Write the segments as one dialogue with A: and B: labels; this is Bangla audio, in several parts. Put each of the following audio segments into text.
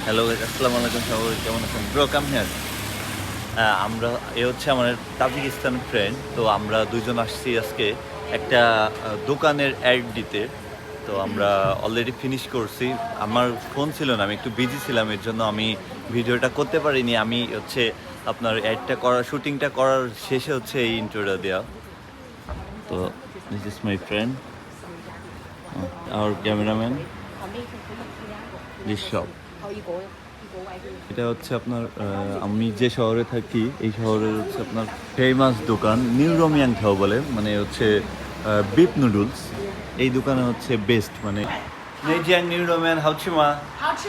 A: হ্যালো গাইস, আসসালামু আলাইকুম। সবাই কেমন আছেন? Bro come here. আমরা হচ্ছে আমার তাজিকিস্তান ফ্রেন্ড। তো আমরা দুইজন আসছি আজকে একটা দোকানের অ্যাড দিতে। তো আমরা অলরেডি ফিনিশ করছি। আমার ফোন ছিল না, আমি একটু বিজি ছিলাম, এর জন্য আমি ভিডিওটা করতে পারিনি। আমি হচ্ছে আপনার অ্যাডটা করার শুটিংটা করার শেষে হচ্ছে এই ইন্ট্রোটা দেওয়া। তো this is my friend, our cameraman, this shop. এটা হচ্ছে আপনার আমি যে শহরে থাকি এই শহরের হচ্ছে আপনার ফেমাস দোকান নিউ রোমিয়াং খাও বলে, মানে হচ্ছে বিফ নুডলস। এই দোকানে হচ্ছে বেস্ট, মানে নেজিয়াং new রোমিয়ান হাউচিমা।
B: 好吃，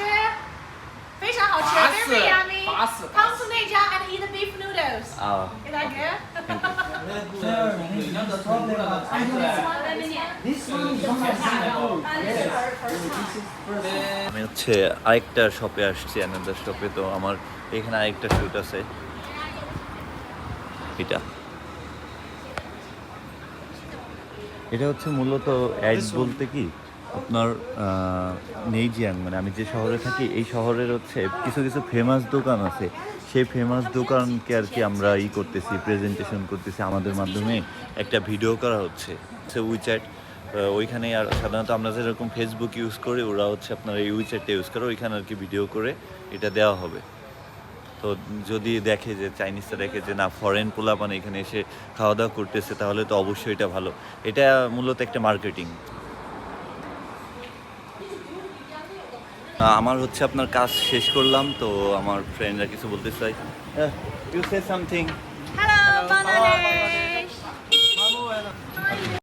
B: 非常好吃，very yummy.
C: 打死
B: Come to Neja and eat the beef noodles.
A: Ah,
B: Is that good?
A: আমি হচ্ছে আরেকটা শপে আসছি, অ্যানাদার শপে। তো আমার এখানে আরেকটা শুট আছে, এটা এটা হচ্ছে মূলত অ্যাড বলতে কি আপনার নেইজিয়াং, মানে আমি যে শহরে থাকি এই শহরের হচ্ছে কিছু কিছু ফেমাস দোকান আছে। সেই ফেমাস দোকানকে আর কি আমরা করতেছি, প্রেজেন্টেশন করতেছি, আমাদের মাধ্যমে একটা ভিডিও করা হচ্ছে উইচ্যাট। ওইখানে আর সাধারণত আমরা যেরকম ফেসবুক ইউজ করি, ওরা হচ্ছে আপনার এই উইচ্যাটটা ইউজ করে, ওইখানে আর কি ভিডিও করে এটা দেওয়া হবে। তো যদি দেখে যে চাইনিজটা দেখে যে না ফরেন পোলাপান এখানে এসে খাওয়া দাওয়া করতেছে, তাহলে তো অবশ্যই এটা ভালো। এটা মূলত একটা মার্কেটিং। আমার হচ্ছে আপনার কাজ শেষ করলাম, তো আমার ফ্রেন্ডরা কিছু বলতে চাই। You say something.
B: Hello, Banane.